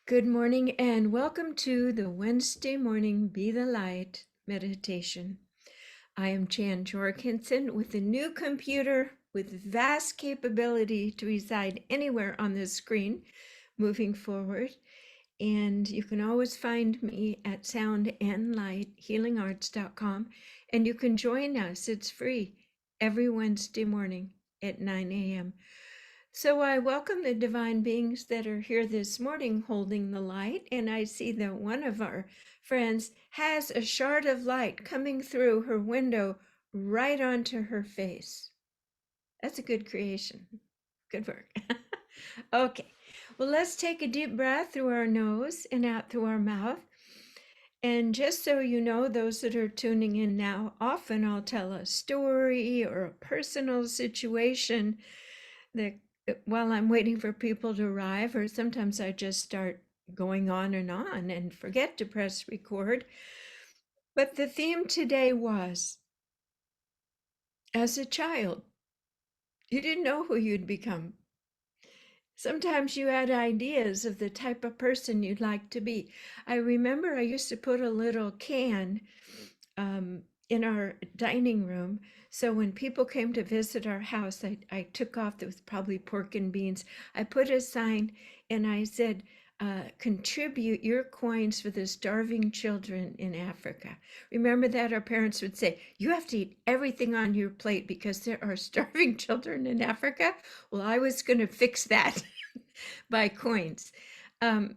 Good morning and welcome to the Wednesday morning Be the Light meditation. I am Jan Jorgensen with a new computer with vast capability to reside anywhere on this screen moving forward. And you can always find me at soundandlighthealingarts.com, and you can join us. It's free every Wednesday morning at 9 a.m. So I welcome the divine beings that are here this morning holding the light. And I see that one of our friends has a shard of light coming through her window right onto her face. That's a good creation. Good work. Okay. Well, let's take a deep breath through our nose and out through our mouth. And just so you know, those that are tuning in now, often I'll tell a story or a personal situation that while I'm waiting for people to arrive, or sometimes I just start going on and forget to press record. But the theme today was, as a child, you didn't know who you'd become. Sometimes you had ideas of the type of person you'd like to be. I remember I used to put a little can in our dining room. So when people came to visit our house, I took off, there was probably pork and beans. I put a sign and I said, contribute your coins for the starving children in Africa. Remember that our parents would say, you have to eat everything on your plate because there are starving children in Africa. Well, I was going to fix that by coins. And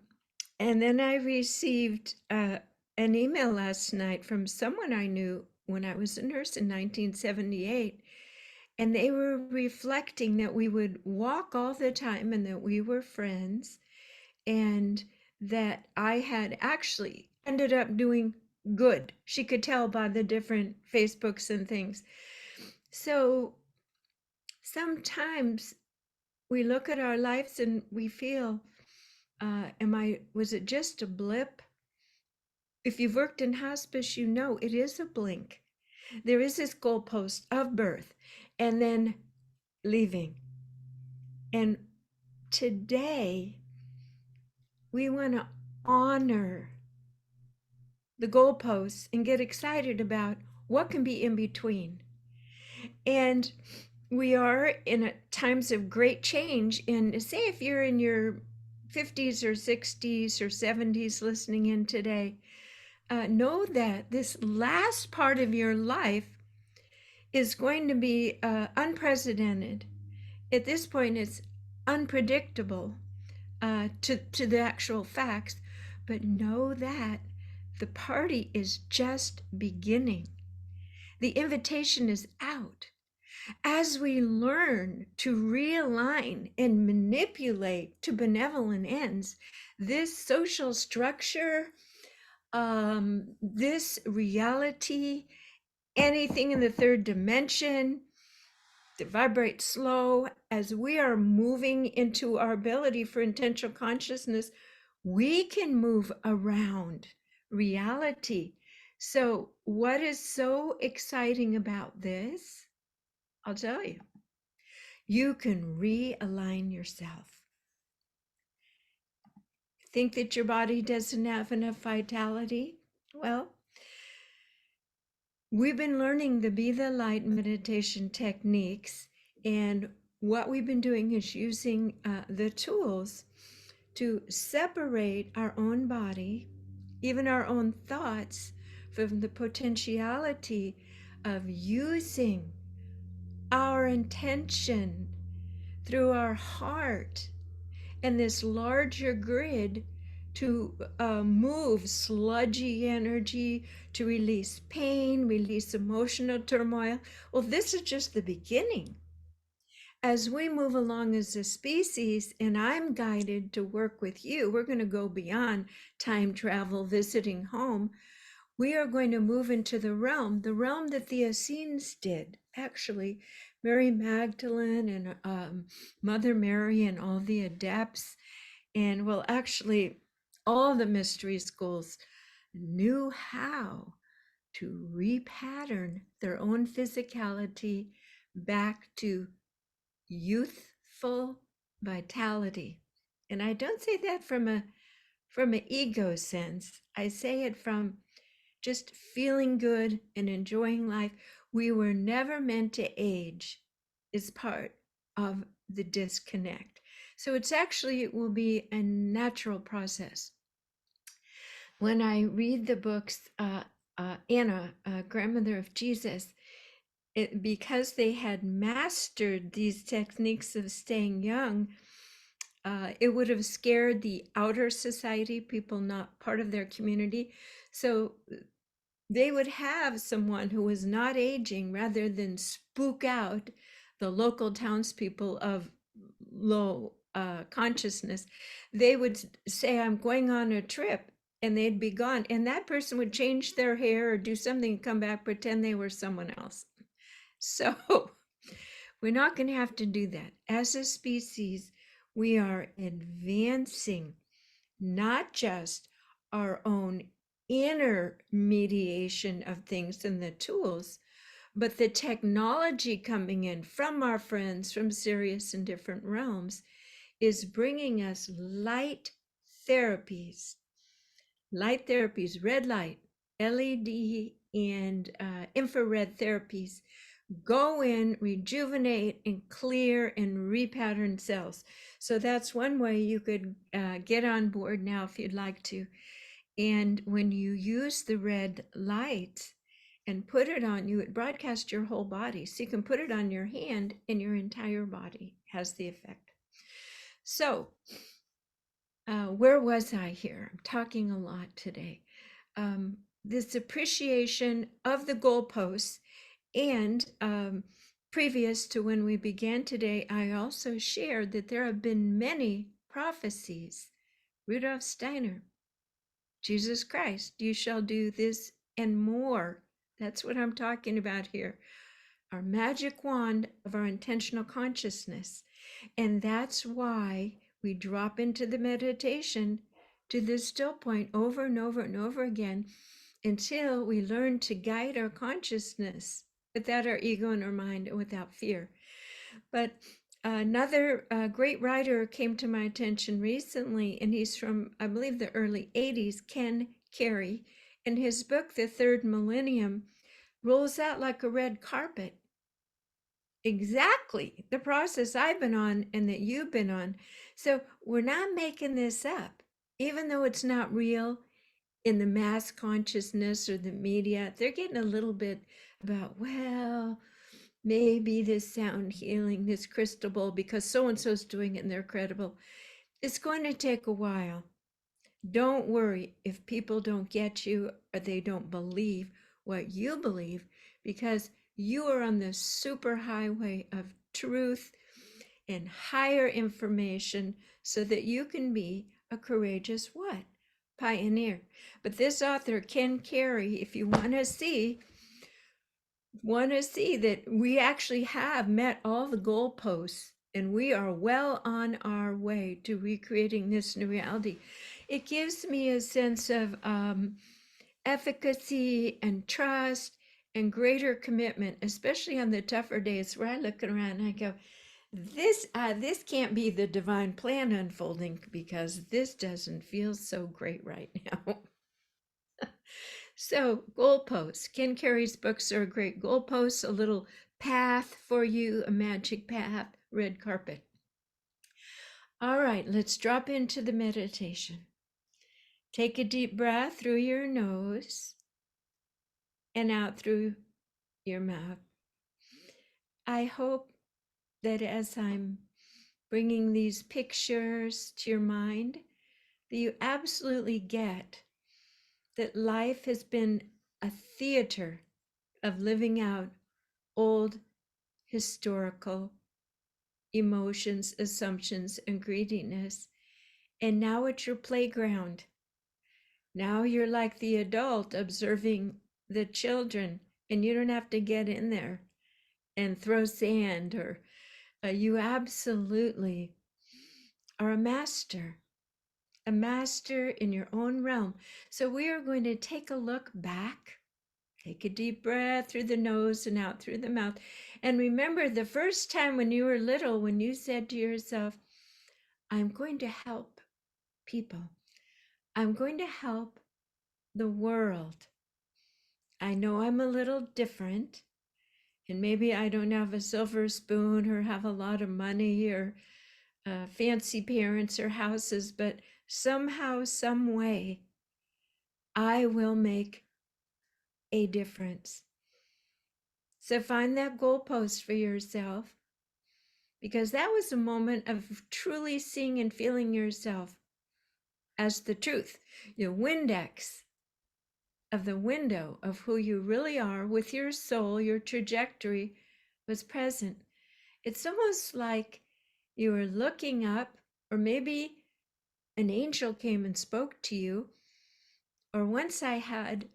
then I received an email last night from someone I knew when I was a nurse in 1978. And they were reflecting that we would walk all the time and that we were friends, and that I had actually ended up doing good. She could tell by the different Facebooks and things. So sometimes we look at our lives and we feel, was it just a blip? If you've worked in hospice, you know it is a blink. There is this goalpost of birth and then leaving. And today, we want to honor the goalposts and get excited about what can be in between. And we are in times of great change. And say if you're in your 50s or 60s or 70s listening in today, know that this last part of your life is going to be unprecedented. At this point, it's unpredictable to the actual facts, but know that the party is just beginning. The invitation is out. As we learn to realign and manipulate to benevolent ends, this social structure, this reality, anything in the third dimension, to vibrate slow, as we are moving into our ability for intentional consciousness, we can move around reality. So what is so exciting about this? I'll tell you. You can realign yourself. Think that your body doesn't have enough vitality? Well, we've been learning the Be the Light meditation techniques, and what we've been doing is using the tools to separate our own body, even our own thoughts, from the potentiality of using our intention through our heart and this larger grid to move sludgy energy, to release pain, release emotional turmoil. Well, this is just the beginning. As we move along as a species, and I'm guided to work with you, we're going to go beyond time travel, visiting home. We are going to move into the realm that the Essenes did. Actually, Mary Magdalene and Mother Mary and all the adepts, and well, actually, all the mystery schools knew how to repattern their own physicality back to youthful vitality. And I don't say that from a from an ego sense. I say it from just feeling good and enjoying life. We were never meant to age, is part of the disconnect. So it will be a natural process. When I read the books, Anna, grandmother of Jesus, because they had mastered these techniques of staying young, it would have scared the outer society, people not part of their community. So they would have someone who was not aging rather than spook out the local townspeople of low consciousness. They would say, I'm going on a trip, and they'd be gone. And that person would change their hair or do something and come back, pretend they were someone else. So we're not going to have to do that. As a species, we are advancing not just our own inner mediation of things and the tools, but the technology coming in from our friends from Sirius and different realms is bringing us therapies, light therapies, red light, LED, and infrared therapies go in, rejuvenate, and clear and repattern cells. So that's one way you could get on board now if you'd like to. And when you use the red light and put it on you, it broadcasts your whole body. So you can put it on your hand and your entire body has the effect. So where was I here? I'm talking a lot today. This appreciation of the goalposts. And previous to when we began today, I also shared that there have been many prophecies. Rudolf Steiner, Jesus Christ, you shall do this and more. That's what I'm talking about here. Our magic wand of our intentional consciousness. And that's why we drop into the meditation to this still point over and over and over again until we learn to guide our consciousness without our ego and our mind and without fear. But another great writer came to my attention recently, and he's from, I believe, the early 80s, 𝐀𝐁𝐎𝐔𝐓. And his book, The Third Millennium, rolls out like a red carpet. Exactly the process I've been on and that you've been on. So we're not making this up, even though it's not real in the mass consciousness or the media. They're getting a little bit about, well, maybe this sound healing, this crystal ball, because so-and-so's doing it and they're credible. It's going to take a while. Don't worry if people don't get you or they don't believe what you believe, because you are on the super highway of truth and higher information so that you can be a courageous what? Pioneer. But this author, 𝐀𝐁𝐎𝐔𝐓, if you want to see that we actually have met all the goalposts and we are well on our way to recreating this new reality, it gives me a sense of efficacy and trust and greater commitment, especially on the tougher days where I look around and I go, this can't be the divine plan unfolding, because this doesn't feel so great right now. So goalposts. 𝐀𝐁𝐎𝐔𝐓's books are a great goalposts, a little path for you, a magic path, red carpet. All right, let's drop into the meditation. Take a deep breath through your nose and out through your mouth. I hope that as I'm bringing these pictures to your mind, that you absolutely get that life has been a theater of living out old historical emotions, assumptions, and greediness. And now it's your playground. Now you're like the adult observing the children, and you don't have to get in there and throw sand, or you absolutely are a master in your own realm. So we are going to take a look back. Take a deep breath through the nose and out through the mouth. And remember the first time when you were little, when you said to yourself, I'm going to help people. I'm going to help the world. I know I'm a little different, and maybe I don't have a silver spoon or have a lot of money or fancy parents or houses, but somehow, some way, I will make a difference. So find that goalpost for yourself, because that was a moment of truly seeing and feeling yourself as the truth, your Windex of the window of who you really are with your soul, your trajectory was present. It's almost like you were looking up, or maybe an angel came and spoke to you. Or once I had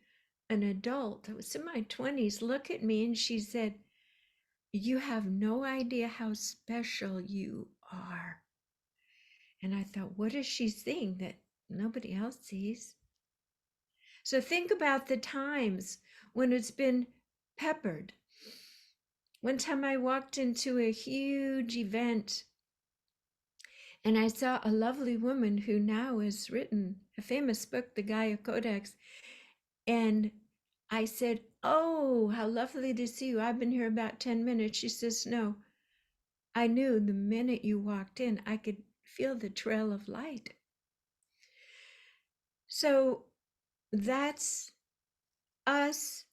an adult that was in my 20s look at me and she said, "You have no idea how special you are." And I thought, what is she seeing that nobody else sees? So think about the times when it's been peppered. One time I walked into a huge event and I saw a lovely woman who now has written a famous book, the 𝐀𝐁𝐎�. And I said, "Oh, how lovely to see you. I've been here about 10 minutes. She says, "No, I knew the minute you walked in, I could feel the trail of light." So that's us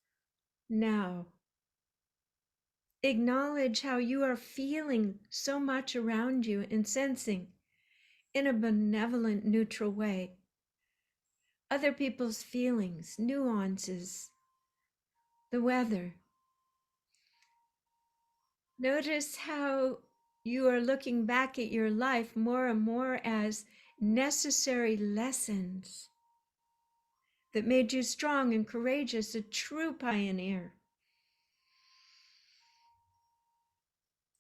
now. Acknowledge how you are feeling so much around you and sensing in a benevolent, neutral way other people's feelings, nuances, the weather. Notice how you are looking back at your life more and more as necessary lessons that made you strong and courageous, a true pioneer.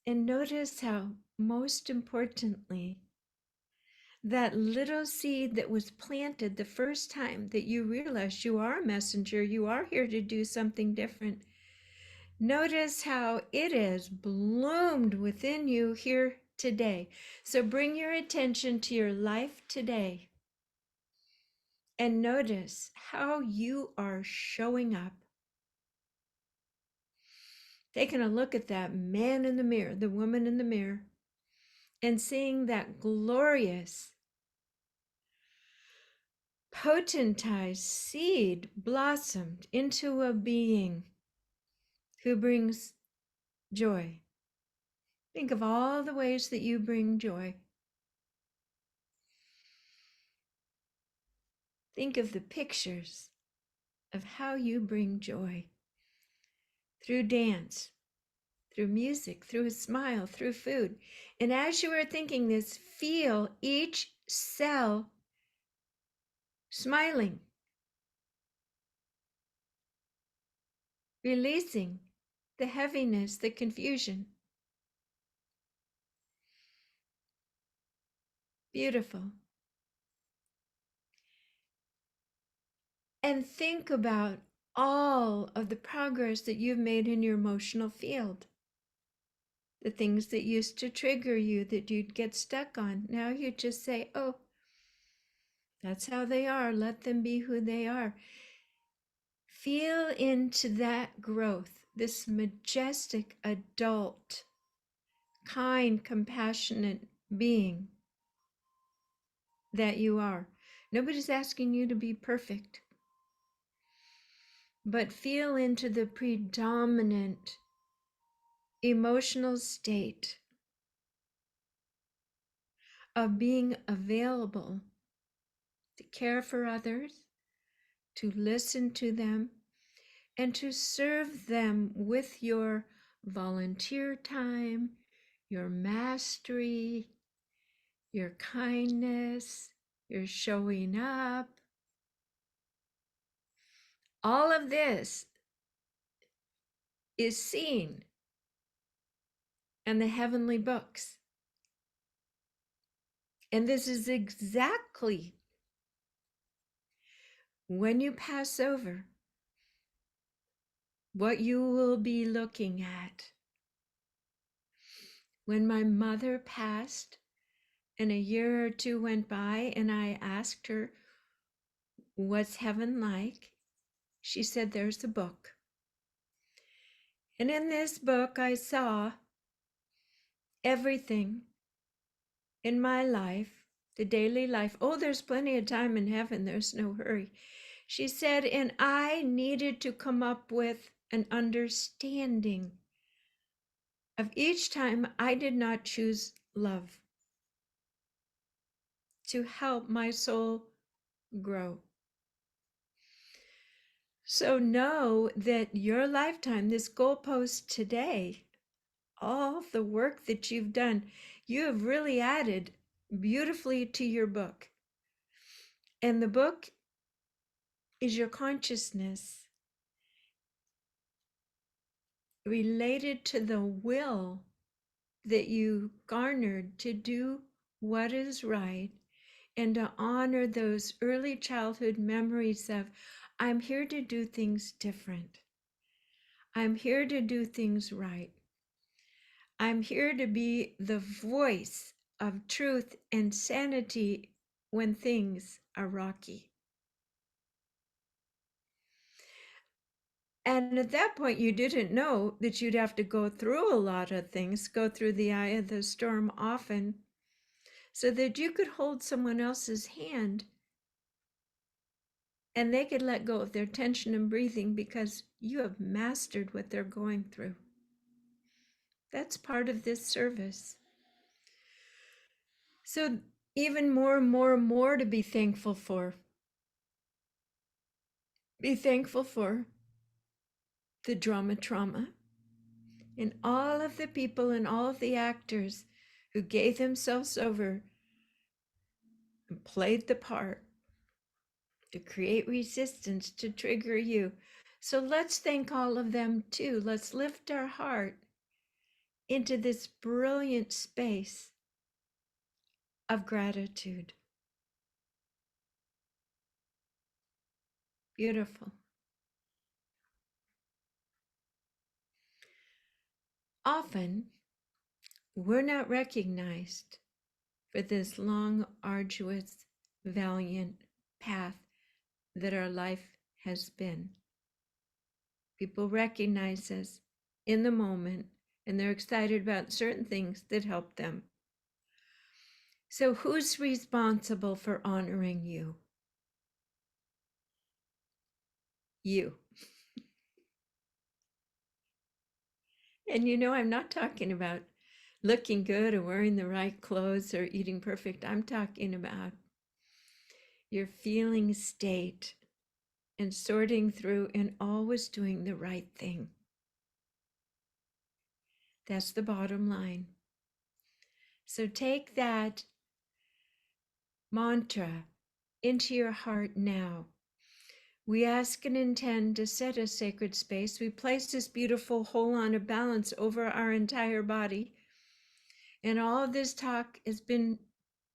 And notice how, most importantly, that little seed that was planted the first time that you realized you are a messenger, you are here to do something different. Notice how it has bloomed within you here today. So bring your attention to your life today and notice how you are showing up. Taking a look at that man in the mirror, the woman in the mirror, and seeing that glorious, potentized seed blossomed into a being who brings joy. Think of all the ways that you bring joy. Think of the pictures of how you bring joy through dance, through music, through a smile, through food. And as you are thinking this, feel each cell smiling, releasing the heaviness, the confusion. Beautiful. And think about all of the progress that you've made in your emotional field. The things that used to trigger you that you'd get stuck on. Now you just say, "Oh, that's how they are. Let them be who they are." Feel into that growth, this majestic adult, kind, compassionate being that you are. Nobody's asking you to be perfect, but feel into the predominant emotional state of being available to care for others, to listen to them, and to serve them with your volunteer time, your mastery, your kindness, your showing up. All of this is seen in the heavenly books. And this is exactly when you pass over what you will be looking at. When my mother passed and a year or two went by and I asked her, What's heaven like? She said, there's a book. And in this book, I saw everything in my life, the daily life. Oh, there's plenty of time in heaven. There's no hurry. She said, and I needed to come up with an understanding of each time I did not choose love to help my soul grow. So know that your lifetime, this goalpost today, all the work that you've done, you have really added beautifully to your book. And the book is your consciousness related to the will that you garnered to do what is right and to honor those early childhood memories of, I'm here to do things different. I'm here to do things right. I'm here to be the voice of truth and sanity when things are rocky. And at that point, you didn't know that you'd have to go through a lot of things, go through the eye of the storm often, so that you could hold someone else's hand and they could let go of their tension and breathing because you have mastered what they're going through. That's part of this service. So even more and more and more to be thankful for. Be thankful for the trauma, and all of the people and all of the actors who gave themselves over and played the part to create resistance to trigger you. So let's thank all of them too. Let's lift our heart into this brilliant space of gratitude. Beautiful. Often, we're not recognized for this long, arduous, valiant path that our life has been. People recognize us in the moment and they're excited about certain things that help them. So, who's responsible for honoring you? You. And I'm not talking about looking good or wearing the right clothes or eating perfect. I'm talking about your feeling state and sorting through and always doing the right thing. That's the bottom line. So take that mantra into your heart now. We ask and intend to set a sacred space. We place this beautiful whole on a balance over our entire body. And all of this talk has been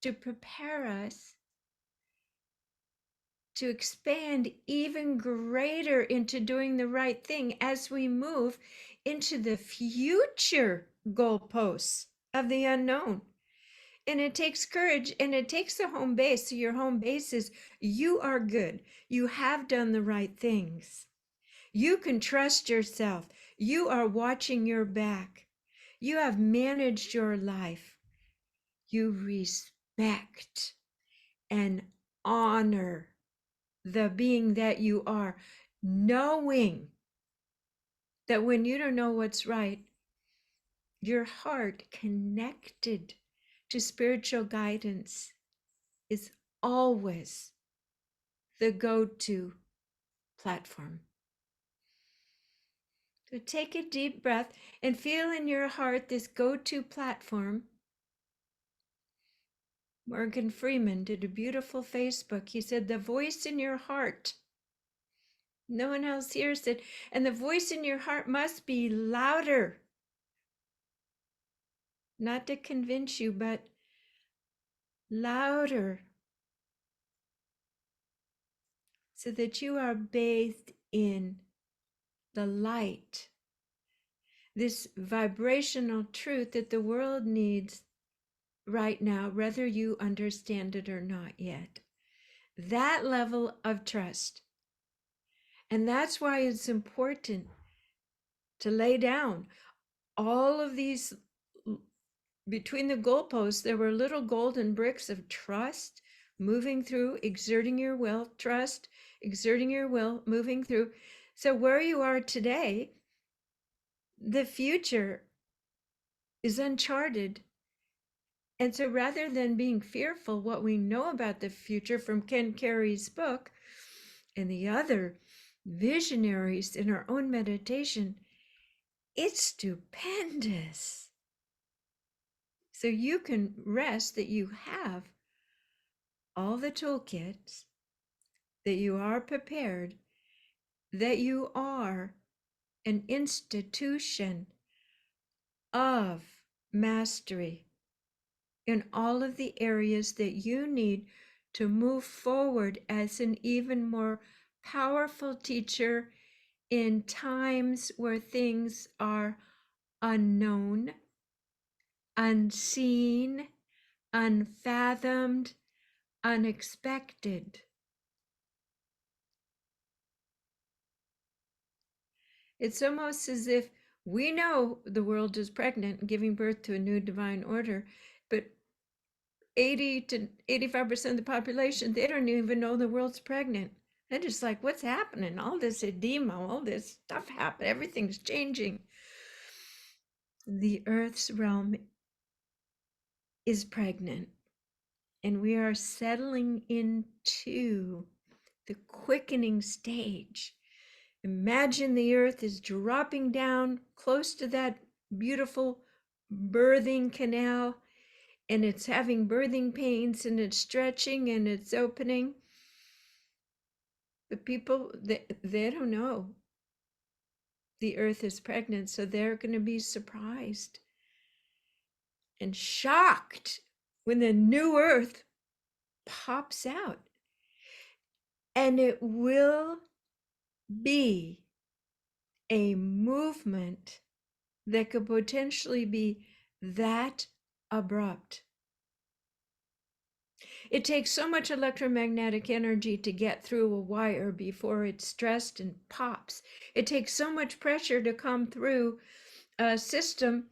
to prepare us to expand even greater into doing the right thing as we move into the future goalposts of the unknown. And it takes courage and it takes the home base. So your home base is you are good. You have done the right things. You can trust yourself. You are watching your back. You have managed your life. You respect and honor the being that you are, knowing that when you don't know what's right, your heart connected to spiritual guidance is always the go-to platform. So take a deep breath and feel in your heart this go-to platform. Morgan Freeman did a beautiful Facebook. He said, the voice in your heart. No one else hears it. And the voice in your heart must be louder. Not to convince you, but louder. So that you are bathed in the light. This vibrational truth that the world needs right now, whether you understand it or not yet. that level of trust. And that's why it's important to lay down all of these. Between the goalposts, there were little golden bricks of trust moving through, exerting your will, trust, exerting your will, moving through. So where you are today, the future is uncharted. And so rather than being fearful, what we know about the future from 𝐀𝐁𝐎𝐔𝐓's book and the other visionaries in our own meditation, it's stupendous. So you can rest that you have all the toolkits, that you are prepared, that you are an institution of mastery in all of the areas that you need to move forward as an even more powerful teacher in times where things are unknown, unseen, unfathomed, unexpected. It's almost as if we know the world is pregnant, giving birth to a new divine order, but 80 to 85% of the population, they don't even know the world's pregnant. They're just like, what's happening? All this edema, all this stuff happened, everything's changing. The Earth's realm is pregnant, and we are settling into the quickening stage. Imagine the Earth is dropping down close to that beautiful birthing canal, and it's having birthing pains, and it's stretching and it's opening. The people, they don't know the Earth is pregnant, so they're going to be surprised and shocked when the new Earth pops out. And it will be a movement that could potentially be that abrupt. It takes so much electromagnetic energy to get through a wire before it's stressed and pops. It takes so much pressure to come through a system,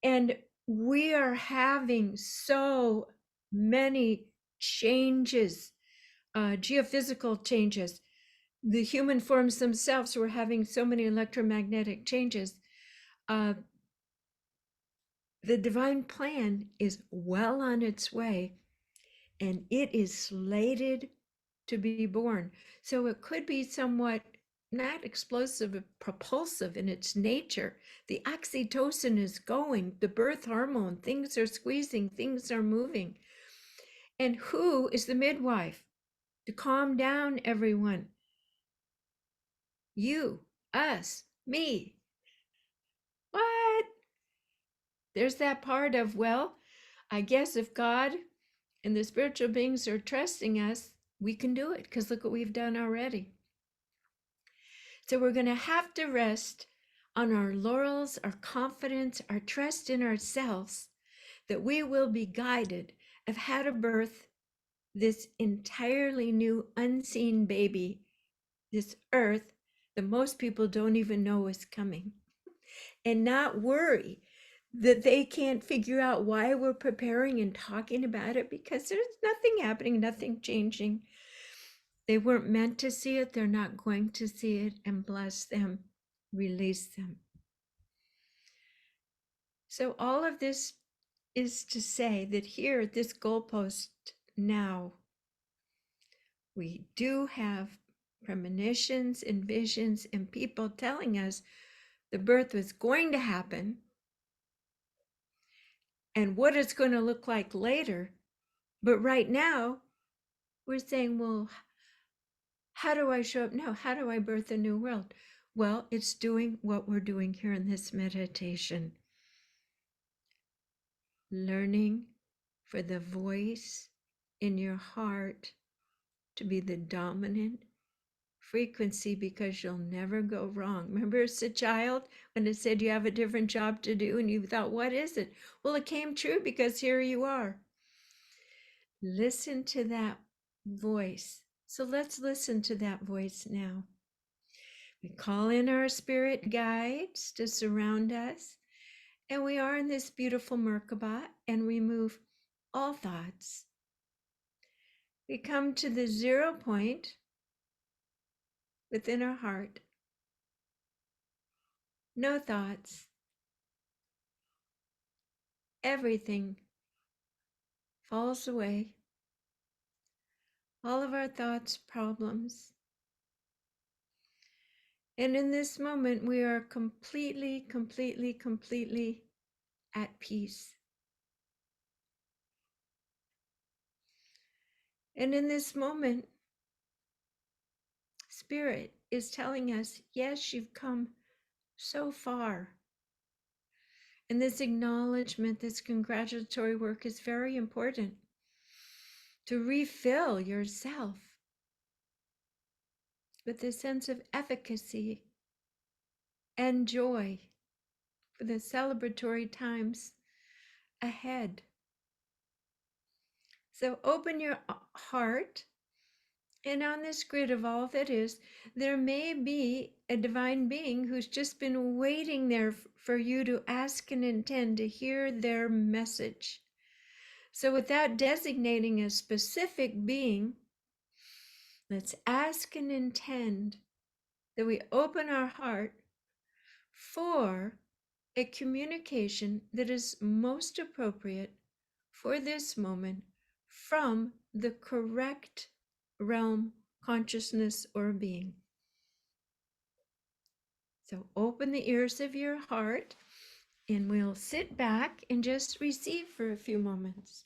and we are having so many changes, geophysical changes. The human forms themselves were having so many electromagnetic changes. The divine plan is well on its way, and it is slated to be born. So it could be somewhat not explosive, but propulsive in its nature. The oxytocin is going, the birth hormone, things are squeezing, things are moving. And who is the midwife to calm down everyone? You, us, me. What? There's that part of, well, I guess if God and the spiritual beings are trusting us, we can do it, because look what we've done already. So we're going to have to rest on our laurels, our confidence, our trust in ourselves, that we will be guided of how to birth this entirely new unseen baby, this earth that most people don't even know is coming, and not worry that they can't figure out why we're preparing and talking about it, because there's nothing happening, nothing changing. They weren't meant to see it. They're not going to see it. And bless them, release them. So all of this is to say that here at this goalpost now, we do have premonitions and visions and people telling us the birth was going to happen and what it's going to look like later. But right now, we're saying, well, how do I show up now? How do I birth a new world? Well, it's doing what we're doing here in this meditation. Learning for the voice in your heart to be the dominant frequency, because you'll never go wrong. Remember as a child when it said you have a different job to do and you thought, what is it? Well, it came true because here you are. Listen to that voice. So let's listen to that voice now. We call in our spirit guides to surround us, and we are in this beautiful Merkaba, and we move all thoughts. We come to the 0 point within our heart. No thoughts. Everything falls away. All of our thoughts, problems. And in this moment, we are completely, completely, completely at peace. And in this moment, Spirit is telling us, yes, you've come so far. And this acknowledgement, this congratulatory work is very important to refill yourself with a sense of efficacy and joy for the celebratory times ahead. So open your heart, and on this grid of all that is, there may be a divine being who's just been waiting there for you to ask and intend to hear their message. So without designating a specific being, let's ask and intend that we open our heart for a communication that is most appropriate for this moment from the correct realm, consciousness, or being. So open the ears of your heart, and we'll sit back and just receive for a few moments.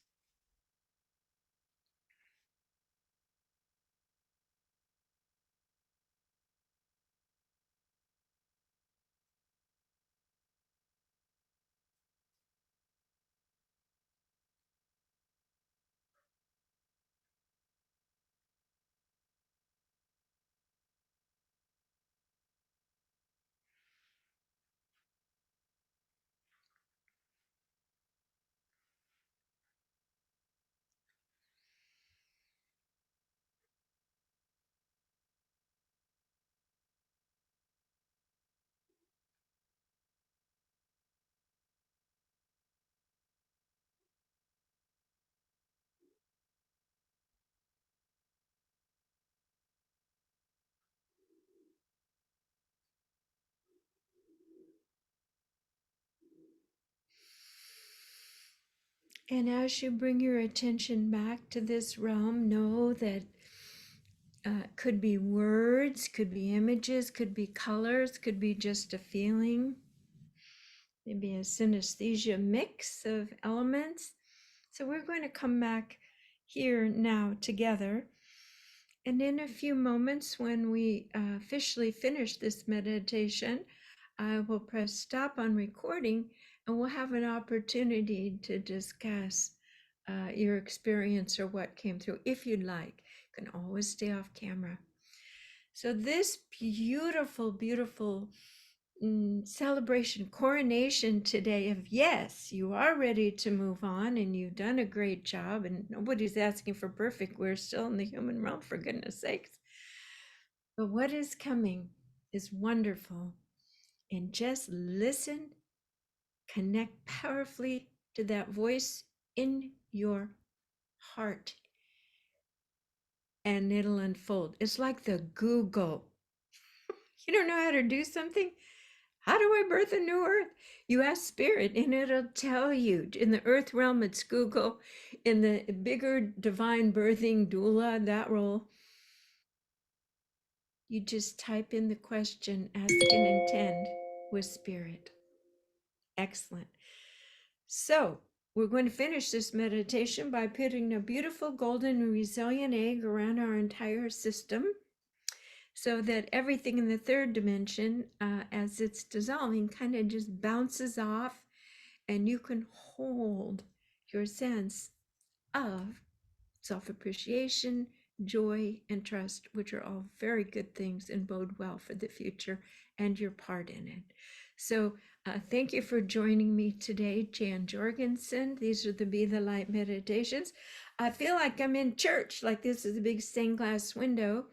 And as you bring your attention back to this realm, know that could be words, could be images, could be colors, could be just a feeling, maybe a synesthesia mix of elements. So we're going to come back here now together. And in a few moments, when we officially finish this meditation, I will press stop on recording, and we'll have an opportunity to discuss your experience or what came through. If you'd like, you can always stay off camera. So this beautiful, beautiful celebration, coronation today of yes, you are ready to move on and you've done a great job, and nobody's asking for perfect. We're still in the human realm, for goodness sakes. But what is coming is wonderful. And just listen, connect powerfully to that voice in your heart, and it'll unfold. It's like the Google. You don't know how to do something? How do I birth a new earth? You ask spirit and it'll tell you. In the earth realm, it's Google. In the bigger divine birthing doula, that role, you just type in the question, ask and intend with spirit. Excellent. So we're going to finish this meditation by putting a beautiful golden resilient egg around our entire system, so that everything in the third dimension, as it's dissolving, kind of just bounces off, and you can hold your sense of self-appreciation, joy, and trust, which are all very good things and bode well for the future and your part in it. So thank you for joining me today, Jan Jorgensen. These are the Be the Light meditations. I feel like I'm in church, like this is a big stained glass window.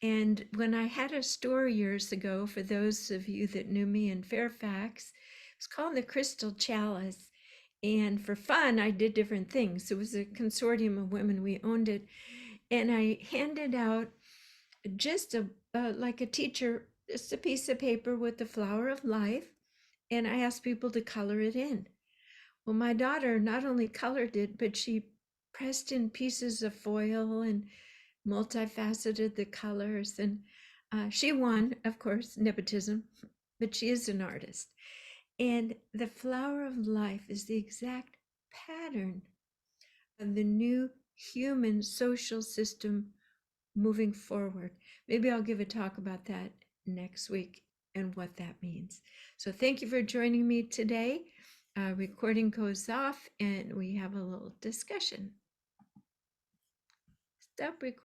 And when I had a store years ago, for those of you that knew me in Fairfax, it's called the Crystal Chalice. And for fun, I did different things. It was a consortium of women, we owned it. And I handed out just like a teacher, just a piece of paper with the flower of life. And I asked people to color it in. Well, my daughter not only colored it, but she pressed in pieces of foil and multifaceted the colors. And she won, of course, nepotism, but she is an artist. And the flower of life is the exact pattern of the new human social system moving forward. Maybe I'll give a talk about that next week and what that means. So thank you for joining me today. Recording goes off and we have a little discussion. Stop recording.